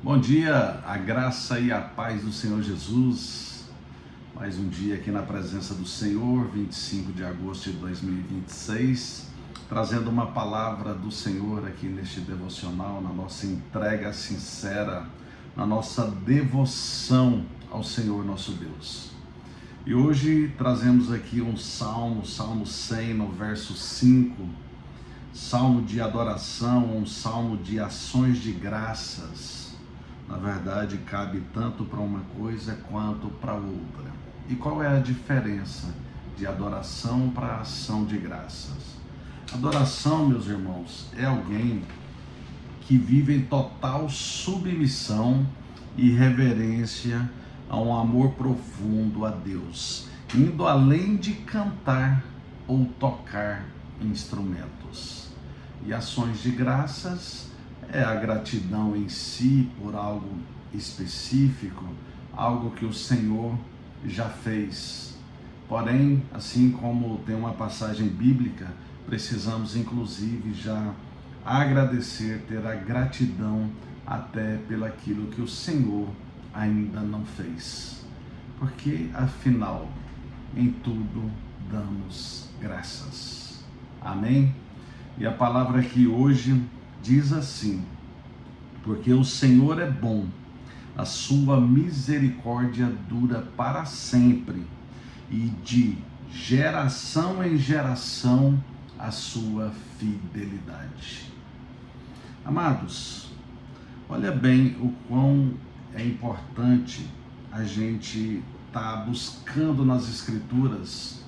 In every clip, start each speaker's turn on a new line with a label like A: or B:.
A: Bom dia, a graça e a paz do Senhor Jesus. Mais um dia aqui na presença do Senhor, 25 de agosto de 2026, trazendo uma palavra do Senhor aqui neste devocional, na nossa entrega sincera, na nossa devoção ao Senhor nosso Deus. E hoje trazemos aqui um salmo, Salmo 100, no verso 5, salmo de adoração, um salmo de ações de graças. Na verdade, cabe tanto para uma coisa quanto para outra. E qual é a diferença de adoração para ação de graças? Adoração, meus irmãos, é alguém que vive em total submissão e reverência a um amor profundo a Deus, indo além de cantar ou tocar instrumentos. E ações de graças é a gratidão em si por algo específico, algo que o Senhor já fez. Porém, assim como tem uma passagem bíblica, precisamos inclusive já agradecer, ter a gratidão até pelaquilo que o Senhor ainda não fez. Porque, afinal, em tudo damos graças. Amém? E a palavra aqui hoje diz assim: porque o Senhor é bom, a sua misericórdia dura para sempre, e de geração em geração a sua fidelidade. Amados, olha bem o quão é importante a gente estar buscando nas Escrituras.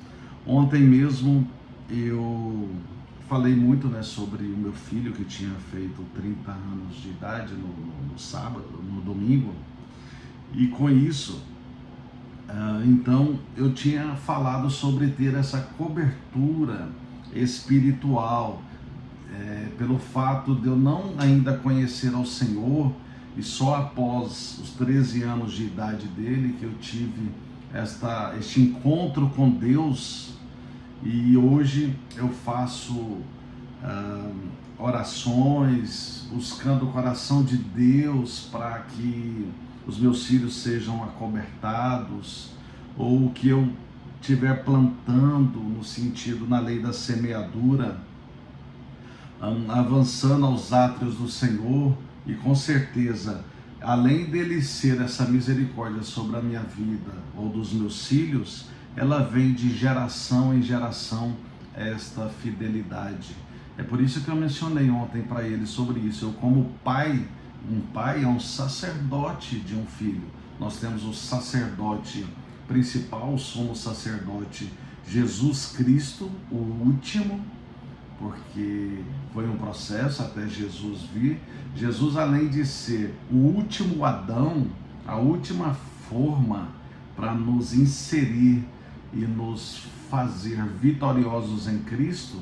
A: Ontem mesmo eu falei muito, sobre o meu filho que tinha feito 30 anos de idade no sábado, no domingo, e com isso, então eu tinha falado sobre ter essa cobertura espiritual, pelo fato de eu não ainda conhecer ao Senhor, e só após os 13 anos de idade dele que eu tive este encontro com Deus. E hoje eu faço orações, buscando o coração de Deus para que os meus filhos sejam acobertados, ou o que eu estiver plantando no sentido, na lei da semeadura, avançando aos átrios do Senhor. E com certeza, além dele ser essa misericórdia sobre a minha vida ou dos meus filhos, ela vem de geração em geração, esta fidelidade. É por isso que eu mencionei ontem para ele sobre isso. Eu, como pai, um pai é um sacerdote de um filho. Nós temos o sacerdote principal, o sumo sacerdote Jesus Cristo, o último, porque foi um processo até Jesus vir. Jesus, além de ser o último Adão, a última forma para nos inserir e nos fazer vitoriosos em Cristo,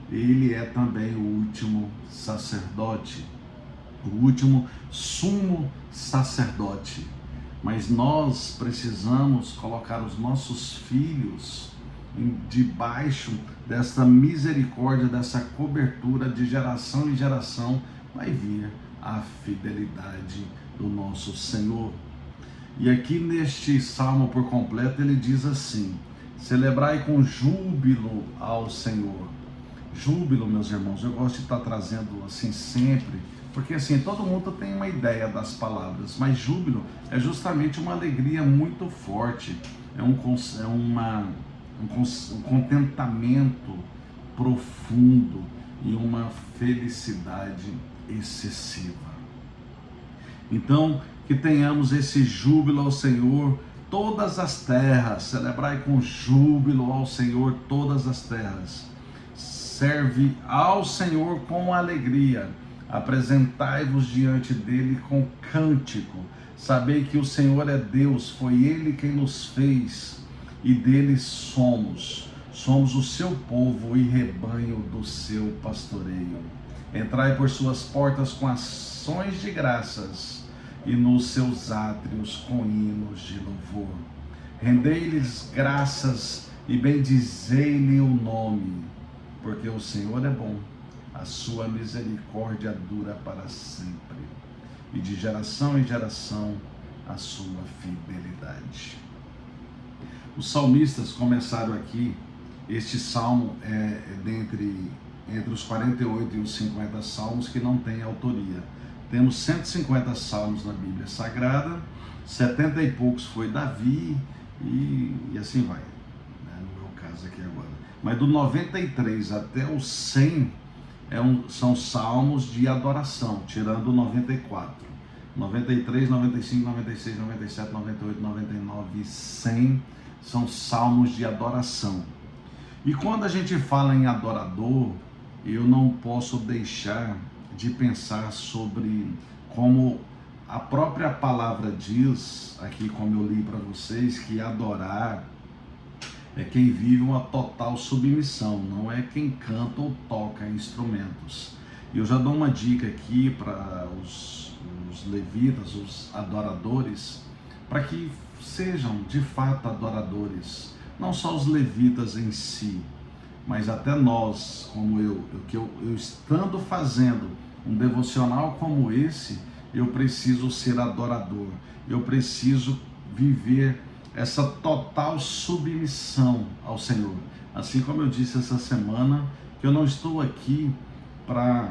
A: ele é também o último sacerdote, o último sumo sacerdote. Mas nós precisamos colocar os nossos filhos debaixo dessa misericórdia, dessa cobertura. De geração em geração vai vir a fidelidade do nosso Senhor. E aqui neste salmo por completo ele diz assim: celebrai com júbilo ao Senhor. Júbilo, meus irmãos, eu gosto de estar trazendo assim sempre, porque assim, todo mundo tem uma ideia das palavras, mas júbilo é justamente uma alegria muito forte, um contentamento profundo e uma felicidade excessiva. Então, que tenhamos esse júbilo ao Senhor, todas as terras, celebrai com júbilo ao Senhor todas as terras. Serve ao Senhor com alegria, apresentai-vos diante dele com cântico. Sabei que o Senhor é Deus, foi ele quem nos fez e dele somos. Somos o seu povo e rebanho do seu pastoreio. Entrai por suas portas com ações de graças e nos seus átrios com hinos de louvor. Rendei-lhes graças e bendizei-lhe o nome, porque o Senhor é bom, a sua misericórdia dura para sempre. e de geração em geração a sua fidelidade. Os salmistas começaram aqui, este salmo entre os 48 e os 50 salmos que não tem autoria. Temos 150 salmos na Bíblia Sagrada, 70 e poucos foi Davi e assim vai, né, no meu caso aqui agora. Mas do 93 até o 100 são salmos de adoração, tirando o 94. 93, 95, 96, 97, 98, 99 e 100 são salmos de adoração. E quando a gente fala em adorador, eu não posso deixar de pensar sobre como a própria palavra diz, aqui como eu li para vocês, que adorar é quem vive uma total submissão, não é quem canta ou toca instrumentos. E eu já dou uma dica aqui para os levitas, os adoradores, para que sejam de fato adoradores, não só os levitas em si, mas até nós, como eu estando fazendo um devocional como esse, eu preciso ser adorador, eu preciso viver essa total submissão ao Senhor. Assim como eu disse essa semana, que eu não estou aqui para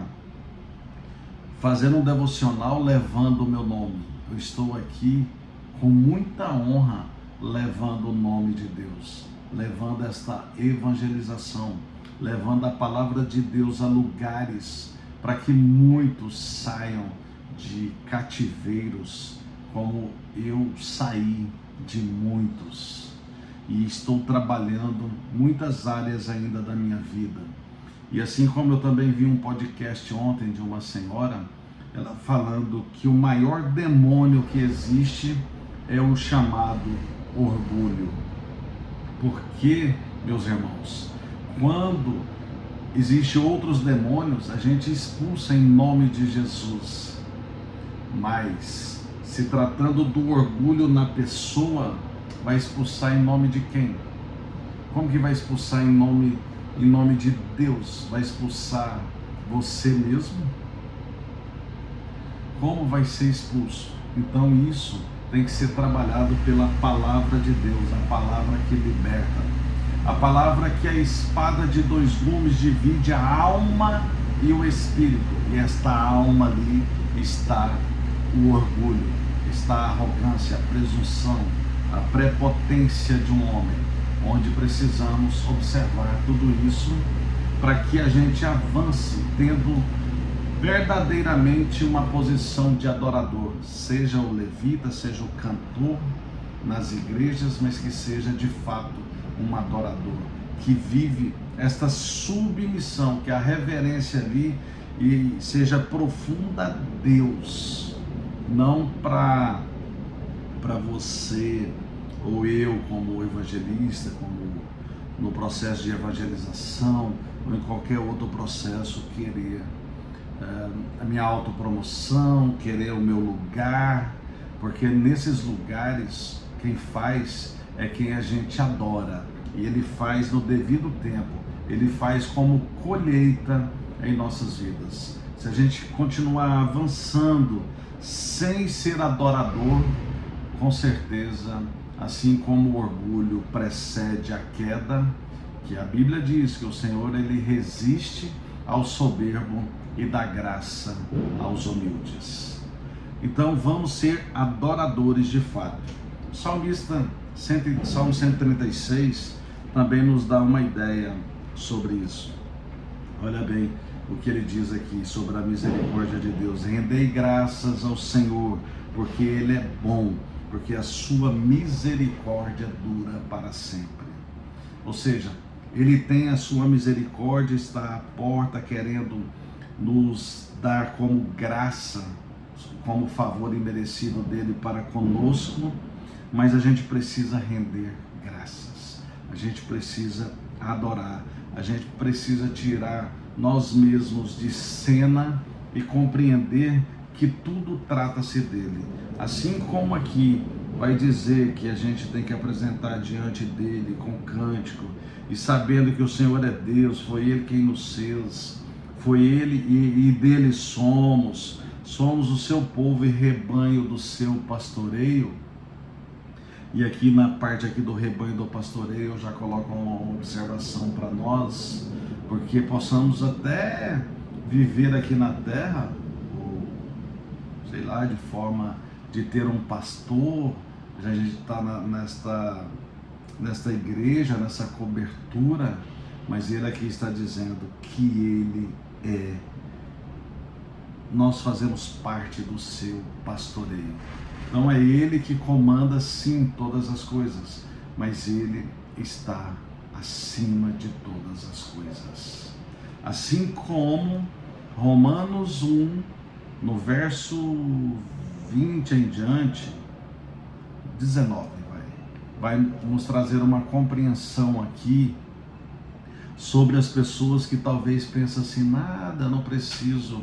A: fazer um devocional levando o meu nome. Eu estou aqui com muita honra levando o nome de Deus, levando esta evangelização, levando a palavra de Deus a lugares para que muitos saiam de cativeiros, como eu saí de muitos. E estou trabalhando muitas áreas ainda da minha vida. E assim como eu também vi um podcast ontem de uma senhora, ela falando que o maior demônio que existe é o chamado orgulho. Porque, meus irmãos, quando existem outros demônios, a gente expulsa em nome de Jesus. Mas, se tratando do orgulho na pessoa, vai expulsar em nome de quem? Como que vai expulsar em nome de Deus? Vai expulsar você mesmo? Como vai ser expulso? Então isso tem que ser trabalhado pela palavra de Deus, a palavra que liberta, a palavra que é a espada de dois gumes, divide a alma e o espírito. E esta alma ali está o orgulho, está a arrogância, a presunção, a prepotência de um homem, onde precisamos observar tudo isso para que a gente avance tendo verdadeiramente uma posição de adorador, seja o levita, seja o cantor nas igrejas, mas que seja de fato um adorador, que vive esta submissão, que a reverência ali e seja profunda a Deus, não para você ou eu como evangelista, como no processo de evangelização ou em qualquer outro processo, querer a minha autopromoção, querer o meu lugar, porque nesses lugares quem faz é quem a gente adora, e ele faz no devido tempo, ele faz como colheita em nossas vidas. Se a gente continuar avançando sem ser adorador, com certeza, assim como o orgulho precede a queda, que a Bíblia diz que o Senhor ele resiste ao soberbo e dá graça aos humildes. Então vamos ser adoradores de fato. O salmista, Salmo 136, também nos dá uma ideia sobre isso. Olha bem o que ele diz aqui sobre a misericórdia de Deus. Rendei graças ao Senhor, porque Ele é bom, porque a sua misericórdia dura para sempre. Ou seja, Ele tem a sua misericórdia, está à porta querendo nos dar como graça, como favor imerecido dele para conosco, mas a gente precisa render graças, a gente precisa adorar, a gente precisa tirar nós mesmos de cena e compreender que tudo trata-se dele. Assim como aqui vai dizer que a gente tem que apresentar diante dele com cântico, e sabendo que o Senhor é Deus, foi Ele quem nos fez, foi Ele e dele somos somos o seu povo e rebanho do seu pastoreio. E aqui na parte aqui do rebanho do pastoreio eu já coloco uma observação para nós, porque possamos até viver aqui na terra, ou sei lá, de forma de ter um pastor. Já a gente está nesta igreja, nessa cobertura, mas ele aqui está dizendo que ele nós fazemos parte do seu pastoreio. Não é ele que comanda sim todas as coisas, mas ele está acima de todas as coisas. Assim como Romanos 1, no verso 20 em diante, 19, vai nos trazer uma compreensão aqui sobre as pessoas que talvez pensam assim, nada, não preciso,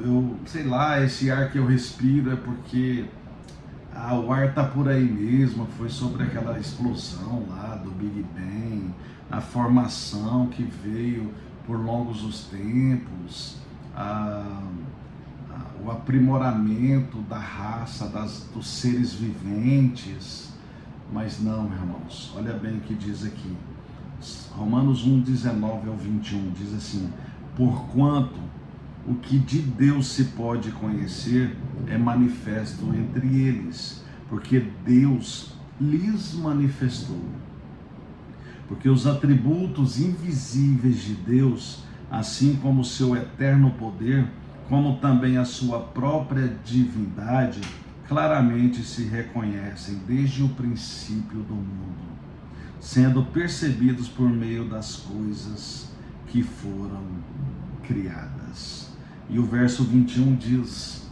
A: eu sei lá, esse ar que eu respiro é porque o ar está por aí mesmo, foi sobre aquela explosão lá do Big Bang, a formação que veio por longos os tempos, o aprimoramento da raça, dos seres viventes. Mas não, irmãos, olha bem o que diz aqui, Romanos 1, 19 ao 21, diz assim: porquanto o que de Deus se pode conhecer é manifesto entre eles, porque Deus lhes manifestou. Porque os atributos invisíveis de Deus, assim como o seu eterno poder, como também a sua própria divindade, claramente se reconhecem desde o princípio do mundo, sendo percebidos por meio das coisas que foram criadas. E o verso 21 diz: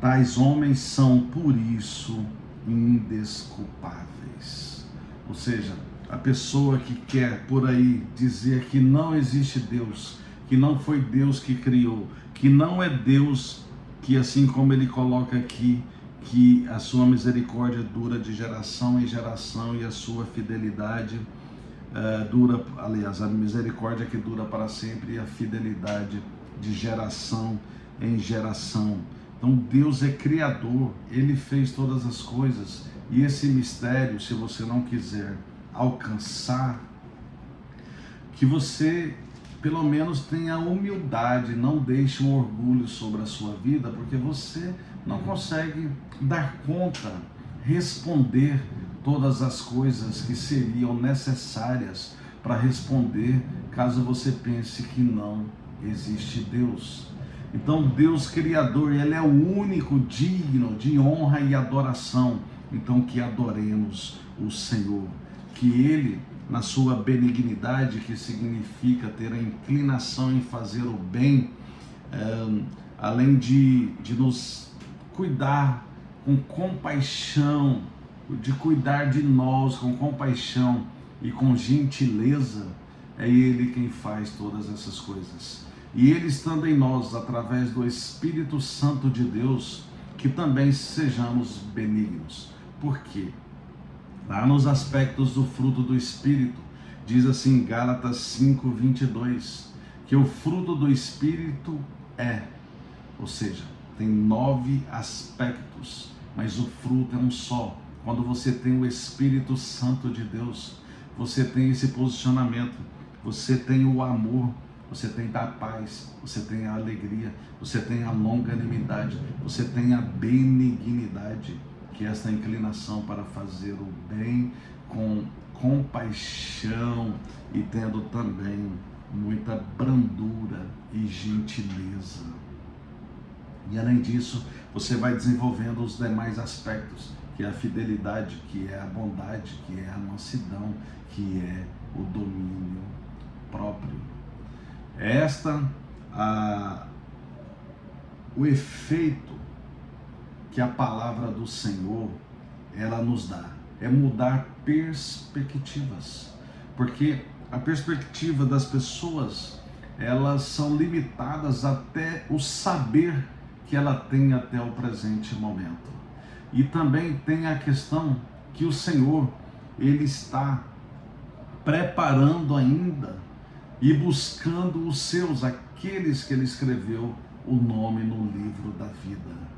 A: tais homens são por isso indesculpáveis. Ou seja, a pessoa que quer por aí dizer que não existe Deus, que não foi Deus que criou, que não é Deus, que assim como ele coloca aqui, que a sua misericórdia dura de geração em geração e a sua fidelidade dura, aliás, a misericórdia que dura para sempre e a fidelidade de geração em geração. Então Deus é criador, ele fez todas as coisas, e esse mistério, se você não quiser alcançar, que você pelo menos tenha humildade, não deixe um orgulho sobre a sua vida, porque você não consegue dar conta, responder todas as coisas que seriam necessárias para responder, caso você pense que não existe Deus. Então Deus Criador, ele é o único digno de honra e adoração. Então que adoremos o Senhor, que ele, na sua benignidade, que significa ter a inclinação em fazer o bem, além de nos cuidar com compaixão, de cuidar de nós com compaixão e com gentileza, é ele quem faz todas essas coisas. E ele estando em nós, através do Espírito Santo de Deus, que também sejamos benignos. Por quê? Lá nos aspectos do fruto do Espírito, diz assim, Gálatas 5, 22, que o fruto do Espírito ou seja, tem 9 aspectos, mas o fruto é um só. Quando você tem o Espírito Santo de Deus, você tem esse posicionamento, você tem o amor, você tem a paz, você tem a alegria, você tem a longanimidade, você tem a benignidade, que é essa inclinação para fazer o bem com compaixão e tendo também muita brandura e gentileza. E além disso, você vai desenvolvendo os demais aspectos, que é a fidelidade, que é a bondade, que é a mansidão, que é o domínio próprio. O efeito que a palavra do Senhor ela nos dá é mudar perspectivas, porque a perspectiva das pessoas, elas são limitadas até o saber que ela tem até o presente momento. E também tem a questão que o Senhor, ele está preparando ainda e buscando os seus, aqueles que ele escreveu o nome no livro da vida.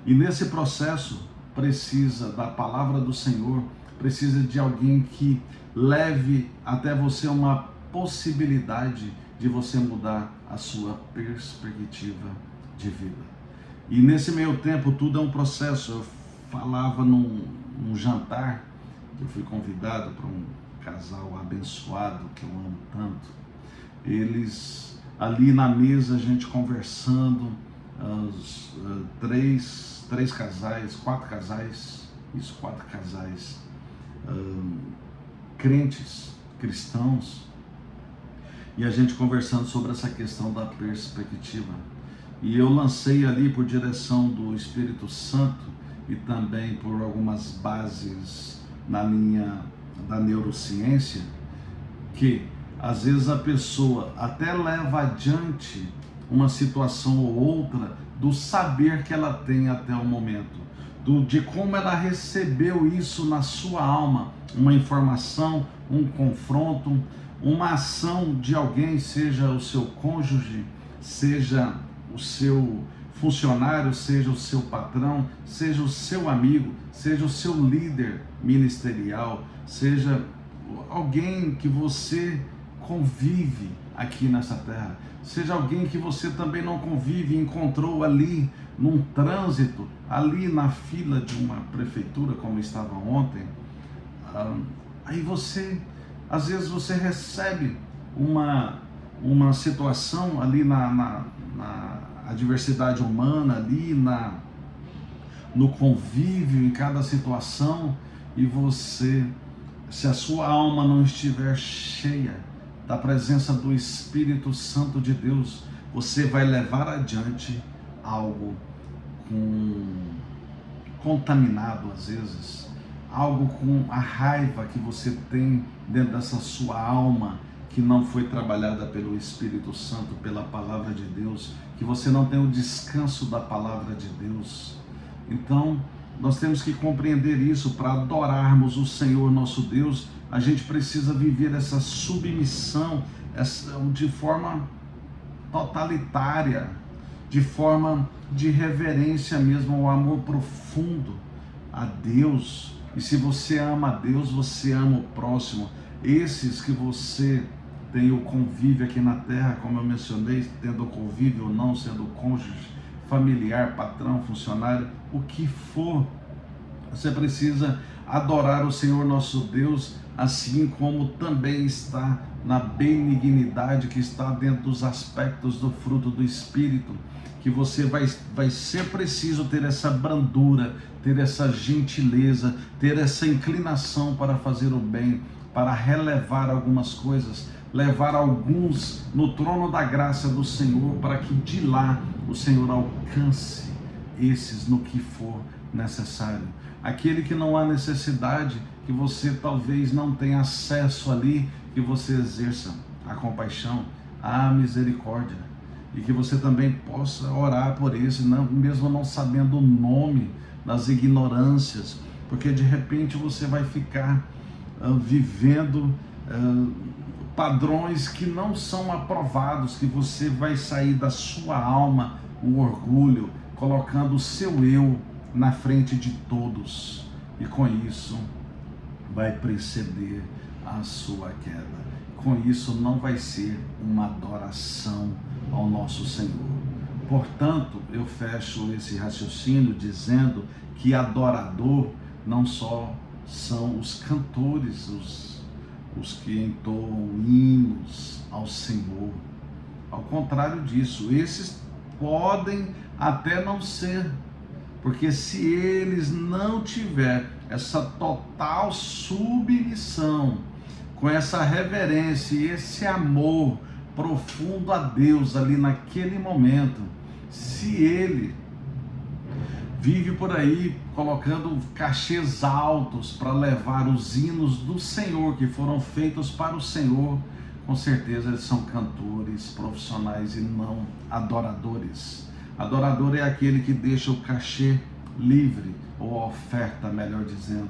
A: E nesse processo precisa da palavra do Senhor, precisa de alguém que leve até você uma possibilidade de você mudar a sua perspectiva de vida. E nesse meio tempo tudo é um processo. Eu falava num jantar, eu fui convidado para um casal abençoado que eu amo tanto. Eles ali na mesa, a gente conversando, quatro casais, crentes, cristãos, e a gente conversando sobre essa questão da perspectiva. E eu lancei ali por direção do Espírito Santo e também por algumas bases na linha da neurociência, que às vezes a pessoa até leva adiante uma situação ou outra do saber que ela tem até o momento, de como ela recebeu isso na sua alma, uma informação, um confronto, uma ação de alguém, seja o seu cônjuge, seja o seu funcionário, seja o seu patrão, seja o seu amigo, seja o seu líder ministerial, seja alguém que você convive aqui nessa terra, seja alguém que você também não convive, encontrou ali num trânsito, ali na fila de uma prefeitura, como estava ontem. Aí você, às vezes você recebe uma situação ali na diversidade humana, ali no convívio, em cada situação, e você, se a sua alma não estiver cheia da presença do Espírito Santo de Deus, você vai levar adiante algo contaminado às vezes, algo com a raiva que você tem dentro dessa sua alma, que não foi trabalhada pelo Espírito Santo, pela palavra de Deus, que você não tem o descanso da palavra de Deus. Então, nós temos que compreender isso. Para adorarmos o Senhor nosso Deus, a gente precisa viver essa submissão de forma totalitária, de forma de reverência mesmo, ao amor profundo a Deus. E se você ama a Deus, você ama o próximo. Esses que você tem o convívio aqui na terra, como eu mencionei, tendo convívio ou não, sendo cônjuge, familiar, patrão, funcionário, o que for, você precisa adorar o Senhor nosso Deus, assim como também está na benignidade que está dentro dos aspectos do fruto do Espírito, que você vai ser preciso ter essa brandura, ter essa gentileza, ter essa inclinação para fazer o bem, para relevar algumas coisas, levar alguns no trono da graça do Senhor, para que de lá o Senhor alcance esses no que for necessário. Aquele que não há necessidade, que você talvez não tenha acesso ali, que você exerça a compaixão, a misericórdia, e que você também possa orar por esse, mesmo não sabendo o nome, das ignorâncias, porque de repente você vai ficar vivendo padrões que não são aprovados, que você vai sair da sua alma o orgulho, colocando o seu eu na frente de todos, e com isso vai preceder a sua queda. Com isso não vai ser uma adoração ao nosso Senhor. Portanto, eu fecho esse raciocínio dizendo que adorador não só são os cantores, os que entoam hinos ao Senhor. Ao contrário disso, esses podem até não ser, porque se eles não tiverem essa total submissão, com essa reverência e esse amor profundo a Deus ali naquele momento, se ele vive por aí colocando cachês altos para levar os hinos do Senhor, que foram feitos para o Senhor, com certeza eles são cantores profissionais e não adoradores. Adorador é aquele que deixa o cachê livre, ou a oferta, melhor dizendo,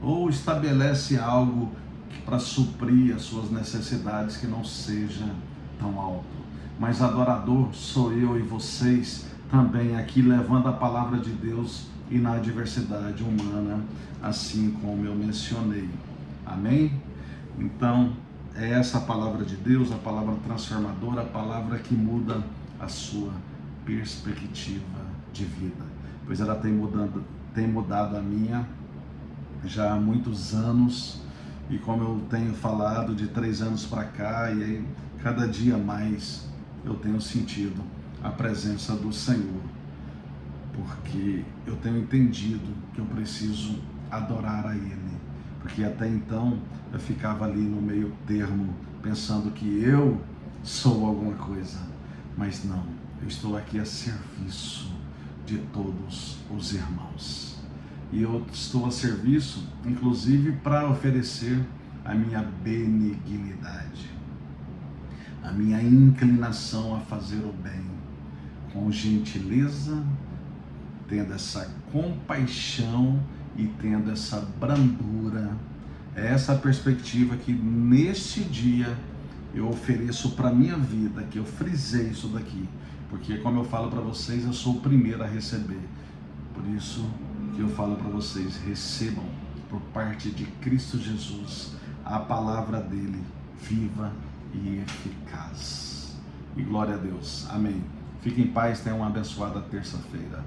A: ou estabelece algo para suprir as suas necessidades que não seja tão alto. mas adorador sou eu e vocês também aqui, levando a palavra de Deus e na adversidade humana, assim como eu mencionei. Amém? Então, é essa a palavra de Deus, a palavra transformadora, a palavra que muda a sua perspectiva de vida, pois ela tem mudado a minha já há muitos anos, e como eu tenho falado, de 3 anos para cá, e aí, cada dia mais eu tenho sentido a presença do Senhor, porque eu tenho entendido que eu preciso adorar a Ele, porque até então eu ficava ali no meio termo, pensando que eu sou alguma coisa, mas não, eu estou aqui a serviço de todos os irmãos. E eu estou a serviço, inclusive, para oferecer a minha benignidade, a minha inclinação a fazer o bem, com gentileza, tendo essa compaixão e tendo essa brandura. É essa perspectiva que neste dia eu ofereço para a minha vida, que eu frisei isso daqui, porque como eu falo para vocês, eu sou o primeiro a receber. Por isso que eu falo para vocês, recebam por parte de Cristo Jesus a palavra dele, viva e eficaz. E glória a Deus. Amém. Fiquem em paz, tenham uma abençoada terça-feira.